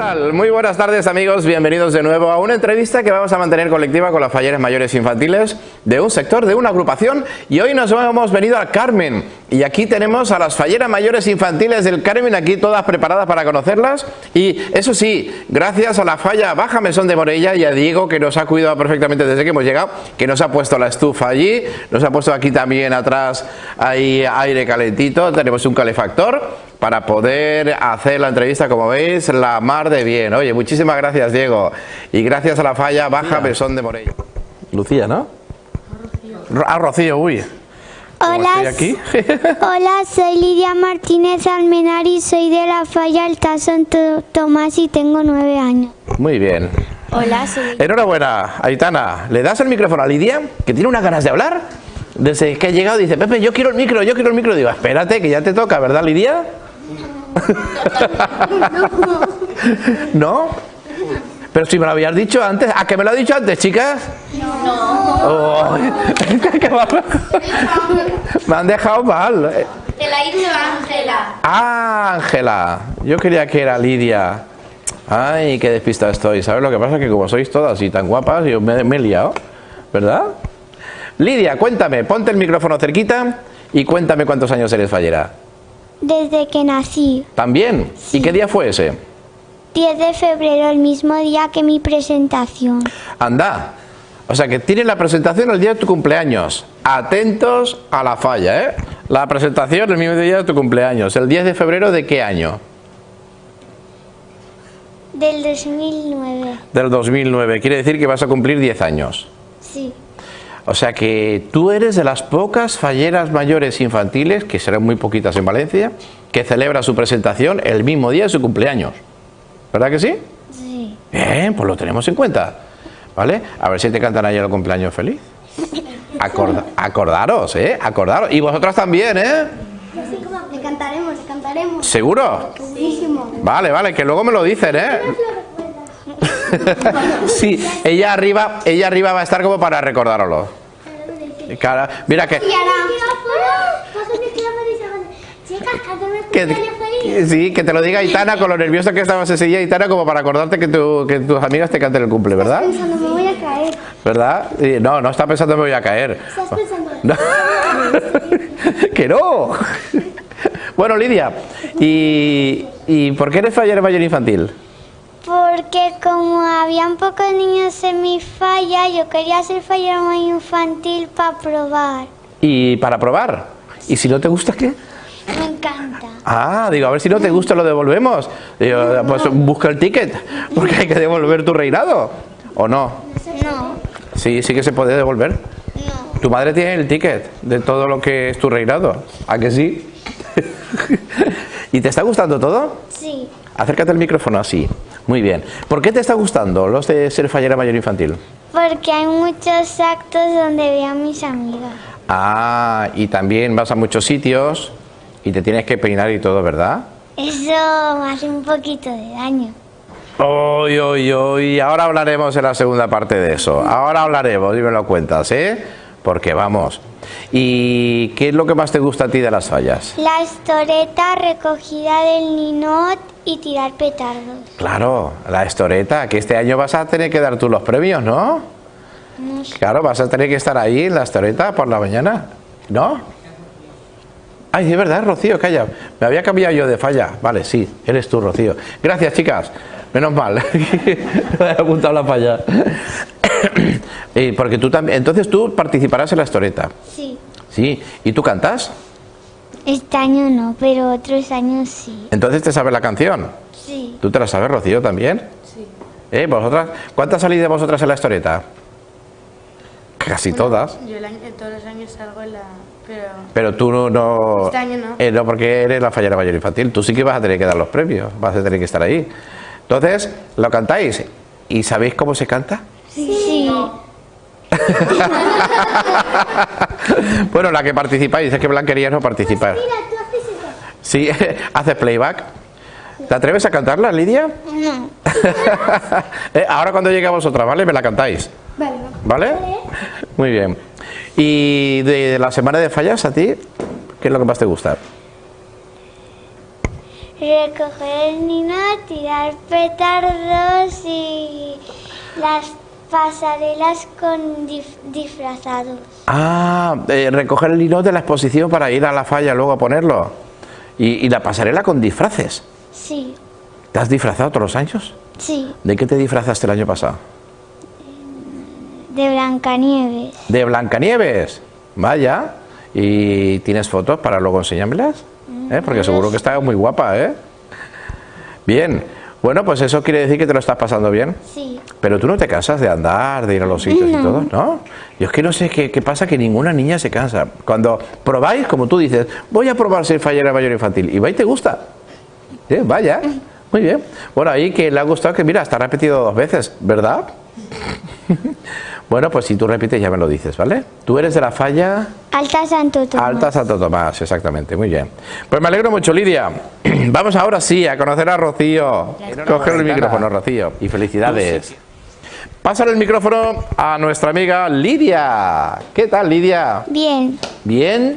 tal? Muy buenas tardes, amigos, bienvenidos de nuevo a una entrevista que vamos a mantener colectiva con las falleras mayores infantiles de un sector, de una agrupación, y hoy nos hemos venido al Carmen y aquí tenemos a las falleras mayores infantiles del Carmen, aquí todas preparadas para conocerlas, y eso sí, gracias a la falla Baja Mesón de Morella y a Diego, que nos ha cuidado perfectamente desde que hemos llegado, que nos ha puesto la estufa allí, nos ha puesto aquí también atrás ahí aire calentito, tenemos un calefactor para poder hacer la entrevista, como veis, la mar de bien. Oye, muchísimas gracias, Diego. Y gracias a la falla Baja Mesón de Morella. Lucía, ¿no? Rocío. Ah, Rocío, uy. Hola, Estoy aquí. Hola, soy Lidia Martínez Almenari, soy de la falla Alta Santo Tomás y tengo 9 años. Muy bien. Hola, soy... Enhorabuena, Aitana. ¿Le das el micrófono a Lidia, que tiene unas ganas de hablar? Desde que ha llegado dice, Pepe, yo quiero el micro, yo quiero el micro. Digo, espérate, que ya te toca, ¿verdad, Lidia? ¿No? Pero si me lo habías dicho antes. ¿A qué me lo has dicho antes, chicas? No. Oh, me han dejado mal. Te la ha dicho Ángela. Ah, Ángela. Yo creía que era Lidia. Ay, qué despistada estoy. ¿Sabes lo que pasa? Que como sois todas y tan guapas, yo me he liado, ¿verdad? Lidia, cuéntame, ponte el micrófono cerquita y cuéntame cuántos años eres fallera. Desde que nací. ¿También? Sí. ¿Y qué día fue ese? 10 de febrero, el mismo día que mi presentación. Anda. O sea que tienes la presentación el día de tu cumpleaños. Atentos a la falla, ¿eh? La presentación el mismo día de tu cumpleaños. ¿El 10 de febrero de qué año? Del 2009. Del 2009. Quiere decir que vas a cumplir 10 años. Sí. O sea que tú eres de las pocas falleras mayores infantiles, que serán muy poquitas en Valencia, que celebra su presentación el mismo día de su cumpleaños. ¿Verdad que sí? Sí. Bien, pues lo tenemos en cuenta. ¿Vale? A ver si te cantan ayer el cumpleaños feliz. Acordaros, ¿eh? Acordaros. Y vosotras también, ¿eh? Le cantaremos, le cantaremos. ¿Seguro? Segurísimo. Vale, vale, que luego me lo dicen, ¿eh? Sí, ella arriba va a estar como para recordároslo. Cara, mira que... Sí, que te lo diga Aitana con lo nerviosa que estabas ese día, Aitana, como para acordarte que tus amigas te canten el cumple, ¿verdad? Estás pensando, me voy a caer. ¿Verdad? No, no está pensando me voy a caer. Estás pensando... No. ¡Que no! Bueno, Lidia, ¿y por qué eres fallera mayor infantil? Porque como habían pocos niños en mi falla, yo quería ser fallera mayor infantil para probar. ¿Y para probar? ¿Y si no te gusta qué? Me encanta. Ah, digo, a ver si no te gusta lo devolvemos. Digo, pues busca el ticket, porque hay que devolver tu reinado. ¿O no? No, Sí, sí que se puede devolver. no. Tu madre tiene el ticket de todo lo que es tu reinado. ¿A que sí? ¿Y te está gustando todo? Sí, Acércate al micrófono así. Muy bien. ¿Por qué te está gustando los de ser fallera mayor infantil? porque hay muchos actos donde veo a mis amigas. Ah, y también vas a muchos sitios y te tienes que peinar y todo, ¿verdad? Eso me hace un poquito de daño. Ahora hablaremos en la segunda parte de eso. Ahora hablaremos y me lo cuentas, ¿eh? Porque vamos. ¿Y qué es lo que más te gusta a ti de las fallas? La estoreta, recogida del ninot y tirar petardos. Claro, la estoreta, que este año vas a tener que dar tú los premios, ¿no? No sé. Claro, vas a tener que estar ahí en la estoreta por la mañana, ¿no? Ay, es verdad, Rocío, calla. Me había cambiado yo de falla. Vale, sí, eres tú, Rocío. Gracias, chicas. Menos mal. Me he apuntado la falla. Porque tú también. Entonces tú participarás en la estoreta. Sí. Sí. ¿Y tú cantas? Este año no, pero otros años sí. Entonces te sabes la canción. Sí. ¿Tú te la sabes, Rocío, también? Sí. ¿Vosotras? ¿Cuántas salís de vosotras en la estoreta? Casi todas. Yo todos los años salgo en la... Pero tú no... Este año no. No, porque eres la fallera mayor infantil. Tú sí que vas a tener que dar los premios. Vas a tener que estar ahí. Entonces, ¿lo cantáis? ¿Y sabéis cómo se canta? Sí. Bueno, la que participáis. Es que Blanquerías no participa. Mira, tú haces eso. Sí, haces playback. ¿Te atreves a cantarla, Lidia? No. Ahora cuando llegue a vosotras, ¿vale? Me la cantáis. Vale. ¿Vale? Muy bien. ¿Y de la semana de fallas a ti? ¿Qué es lo que más te gusta? recoger el niño, tirar petardos y las pasarelas con disfrazados. Ah, recoger el hilo de la exposición para ir a la falla luego a ponerlo. Y la pasarela con disfraces. Sí, ¿Te has disfrazado todos los años? sí, ¿De qué te disfrazaste el año pasado? de Blancanieves. De Blancanieves. Vaya. ¿Y tienes fotos para luego enseñármelas? Porque seguro que está muy guapa, ¿eh? Bien. Bueno, pues eso quiere decir que te lo estás pasando bien. Sí, Pero tú no te cansas de andar, de ir a los sitios y No. todo, ¿no? Yo es que no sé qué pasa, que ninguna niña se cansa. Cuando probáis, como tú dices, voy a probar ser fallera mayor infantil, y va y te gusta. Vaya, muy bien. Bueno, ahí que le ha gustado, que mira, está repetido 2 veces, ¿verdad? Bueno, pues si tú repites ya me lo dices, ¿vale? Tú eres de la falla Alta Santo Tomás. Alta Santo Tomás, exactamente, muy bien. Pues me alegro mucho, Lidia. Vamos ahora sí a conocer a Rocío. Coger el micrófono, Rocío, y felicidades. Pásale el micrófono a nuestra amiga Lidia. ¿Qué tal, Lidia? Bien. ¿Bien?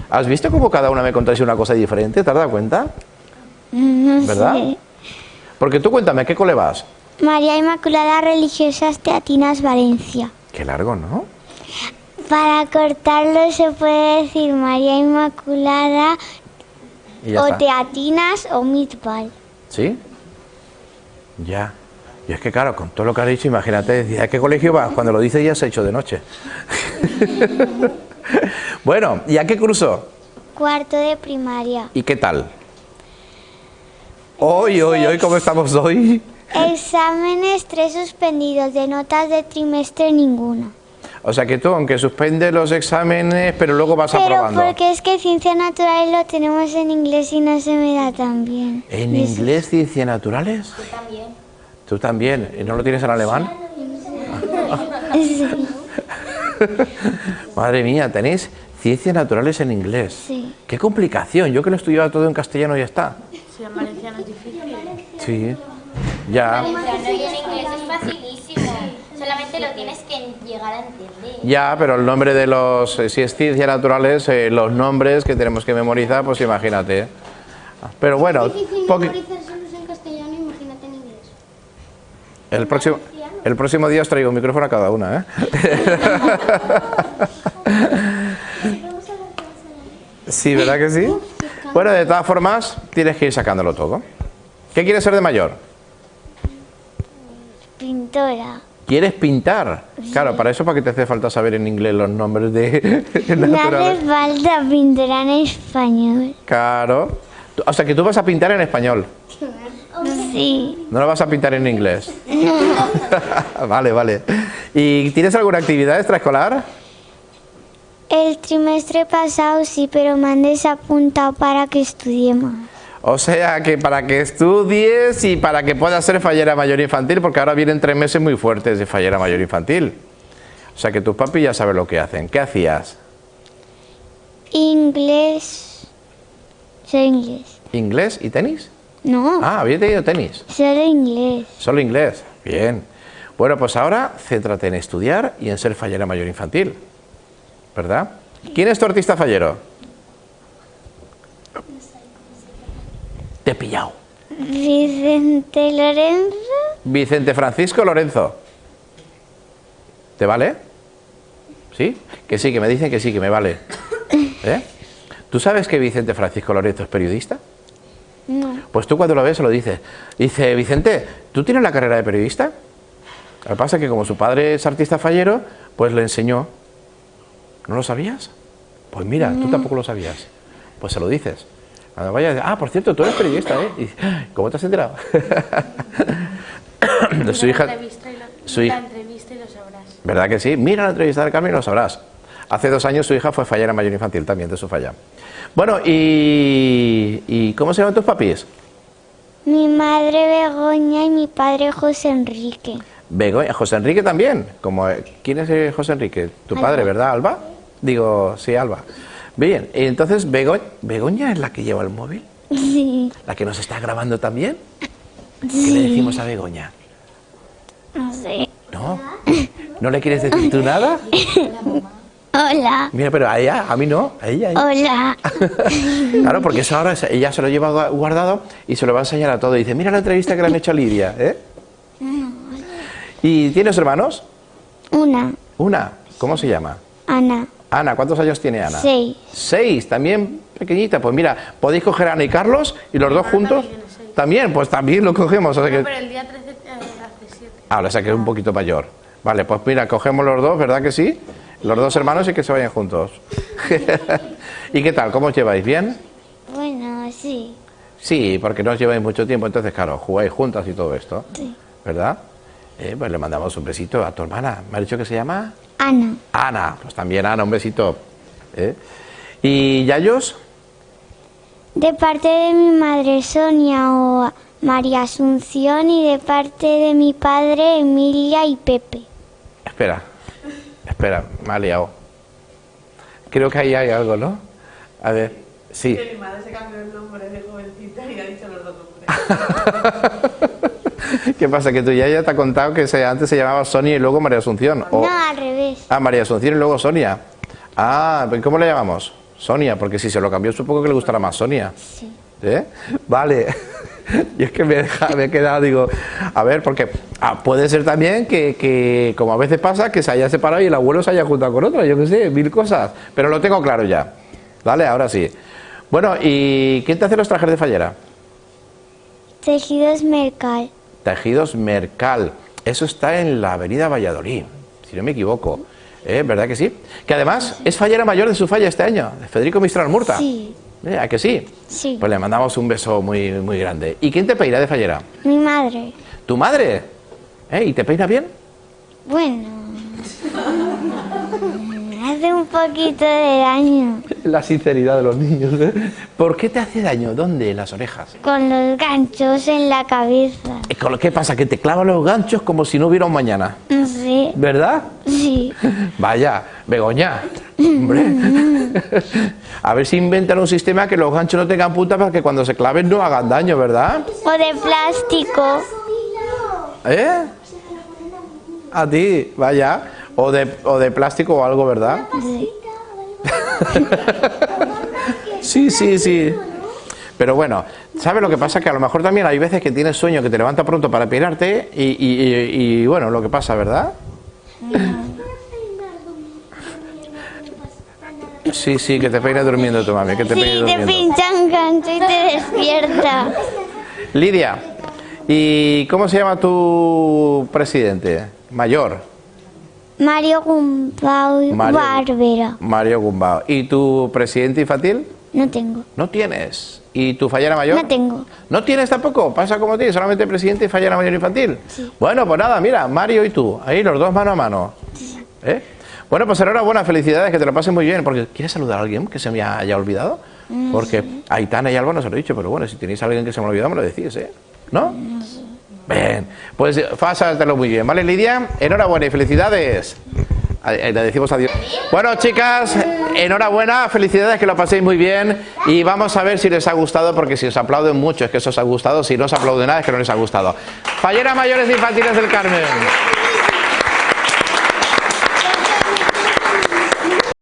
¿Has visto cómo cada una me contáis una cosa diferente? ¿Te has dado cuenta? No ¿Verdad? sé. Porque tú cuéntame, ¿qué cole vas? María Inmaculada Religiosas Teatinas Valencia. Qué largo, ¿no? Para cortarlo se puede decir María Inmaculada Y ya o está. Teatinas o Mitbal. ¿Sí? Ya. Y es que claro, con todo lo que has dicho, imagínate, decir, ¿a qué colegio vas? Cuando lo dices ya se ha hecho de noche. Bueno, ¿y a qué curso? Cuarto de primaria. ¿Y qué tal? Hoy, ¿cómo estamos hoy? Exámenes 3 suspendidos, de notas de trimestre ninguna. O sea que tú, aunque suspendes los exámenes, pero luego vas Pero aprobando. porque es que ciencias naturales lo tenemos en inglés y no se me da tan bien. ¿En inglés, ciencias naturales? Yo también. ¿Tú también? ¿Y no lo tienes en alemán? Sí, Madre mía, tenéis ciencias naturales en inglés. sí. Qué complicación, yo que lo he estudiado todo en castellano y ya está. Si en valenciano es difícil. Sí, ya. Valenciano y en inglés es facilísimo. Solamente lo tienes que llegar a entender. Ya, pero el nombre de los, si es ciencias naturales, los nombres que tenemos que memorizar, pues imagínate. Pero bueno, solos en castellano, imagínate en inglés. el próximo día os traigo un micrófono a cada una, ¿eh? Sí, ¿verdad que sí? Bueno, de todas formas, tienes que ir sacándolo todo. ¿Qué quieres ser de mayor? Pintora. ¿Quieres pintar? Claro, para eso, ¿para qué te hace falta saber en inglés los nombres de No naturales? hace falta pintura en español. Claro. O sea, que tú vas a pintar en español. Sí. No lo vas a pintar en inglés. Vale, vale. ¿Y tienes alguna actividad extraescolar? El trimestre pasado sí, pero me han desapuntado para que estudie más. O sea, que para que estudies y para que puedas ser fallera mayor infantil, porque ahora vienen 3 meses muy fuertes de fallera mayor infantil. O sea, que tus papis ya saben lo que hacen. ¿Qué hacías? Inglés. Solo inglés. ¿Inglés y tenis? No, Ah, había tenido tenis. solo inglés. Solo inglés. Bien. Bueno, pues ahora céntrate en estudiar y en ser fallera mayor infantil. ¿Verdad? ¿Quién es tu artista fallero? Te he pillado. Vicente Lorenzo. Vicente Francisco Lorenzo. ¿Te vale? ¿Sí? Que sí, que me dicen que sí, que me vale. ¿Eh? ¿Tú sabes que Vicente Francisco Lorenzo es periodista? No. Pues tú cuando lo ves se lo dices. Dice, Vicente, ¿tú tienes la carrera de periodista? Lo que pasa es que como su padre es artista fallero, pues le enseñó. ¿No lo sabías? Pues mira, tú tampoco lo sabías. Pues se lo dices. Cuando vayas, por cierto, tú eres periodista, ¿eh? Y, ¿cómo te has enterado? De su hija. La entrevista y lo sabrás. ¿Verdad que sí? Mira la entrevista de Carmen y lo sabrás. Hace 2 años su hija fue fallera mayor infantil también, de su falla. Bueno, ¿y cómo se llaman tus papis? Mi madre Begoña y mi padre José Enrique. Begoña, José Enrique también. ¿Quién es José Enrique? Tu padre, ¿verdad, Alba? Digo, sí, Alba. Bien, entonces Begoña es la que lleva el móvil, Sí. la que nos está grabando también. ¿Qué le decimos a Begoña? No sé. ¿No? ¿No le quieres decir tú nada? Hola. Mira, pero a ella, a mí no, a ella. Hola. Claro, porque eso ahora ella se lo lleva guardado y se lo va a enseñar a todo. Y dice, mira la entrevista que le han hecho a Lidia, ¿eh? ¿Y tienes hermanos? Una. Una. ¿Cómo se llama? Ana. Ana, ¿cuántos años tiene Ana? 6. 6, también pequeñita. Pues mira, podéis coger a Ana y Carlos y los dos juntos. También, pues también lo cogemos. O sea que... Pero el día 13 hace 7. Ah, o sea que es un poquito mayor. Vale, pues mira, cogemos los dos, ¿verdad que sí? Los dos hermanos y que se vayan juntos. ¿Y qué tal? ¿Cómo os lleváis? ¿Bien? Bueno, sí. Sí, porque no os lleváis mucho tiempo, entonces claro, jugáis juntas y todo esto. Sí. ¿Verdad? Pues le mandamos un besito a tu hermana. ¿Me ha dicho que se llama? Ana. Ana. Pues también Ana, un besito. ¿Y Yayos? De parte de mi madre Sonia o María Asunción y de parte de mi padre Emilia y Pepe. Espera, me ha liado. Creo que ahí hay algo, ¿no? A ver, sí. Que mi madre se cambió el nombre de jovencita y ha dicho los dos nombres. ¿Qué pasa? Que tu yaya te ha contado que antes se llamaba Sonia y luego María Asunción. No, al revés. Ah, María Asunción y luego Sonia. Ah, ¿cómo le llamamos? Sonia, porque si se lo cambió supongo que le gustará más Sonia. Sí. Vale. Y es que me he quedado, digo, a ver, porque puede ser también que, como a veces pasa, que se haya separado y el abuelo se haya juntado con otra, yo qué sé, 1000 cosas. Pero lo tengo claro ya. Vale, ahora sí. Bueno, ¿y quién te hace los trajes de fallera? Tejidos Mercal. Tejidos Mercal. Eso está en la avenida Valladolid, si no me equivoco. ¿Verdad que sí? Que además es fallera mayor de su falla este año, de Federico Mistral Murta. Sí. ¿A que sí? Sí. Pues le mandamos un beso muy, muy grande. ¿Y quién te peina de fallera? Mi madre. ¿Tu madre? ¿Y te peina bien? Bueno. Hace un poquito de daño. La sinceridad de los niños. ¿Por qué te hace daño? ¿Dónde? En las orejas. Con los ganchos en la cabeza. ¿Qué pasa? Que te clavan los ganchos como si no hubiera un mañana. Sí. ¿Verdad? Sí. Vaya, Begoña. Hombre. A ver si inventan un sistema que los ganchos no tengan punta para que cuando se claven no hagan daño, ¿verdad? O de plástico. A ti, vaya. O de plástico o algo, ¿verdad? Sí. Sí. Pero bueno, ¿sabes lo que pasa? Que a lo mejor también hay veces que tienes sueño, que te levantas pronto para peinarte y bueno, lo que pasa, ¿verdad? Sí, que te peines durmiendo tu mami, que te peines Sí, te durmiendo. pinchan gancho y te despierta. Lidia, ¿y cómo se llama tu presidente? Mayor. Mario Gumbau Barbera. Mario Gumbau. ¿Y tu presidente infantil? No tengo. No tienes. ¿Y tu fallera mayor? No tengo. ¿No tienes tampoco? ¿Pasa como tienes? ¿Solamente presidente y fallera mayor infantil? Sí. Bueno, pues nada, mira, Mario y tú, ahí los dos mano a mano. Bueno, pues enhorabuena, felicidades, que te lo pases muy bien. Porque ¿quieres saludar a alguien que se me haya olvidado? Porque a Aitana y Alba no se lo he dicho, pero bueno, si tenéis a alguien que se me ha olvidado, me lo decís, ¿no? No sé. Bien, pues pásatelo muy bien, ¿vale, Lidia? Enhorabuena y felicidades. Le decimos adiós. Bueno, chicas, enhorabuena, felicidades, que lo paséis muy bien. Y vamos a ver si les ha gustado, porque si os aplauden mucho es que eso os ha gustado. Si no os aplauden nada es que no les ha gustado. Falleras mayores infantiles del Carmen.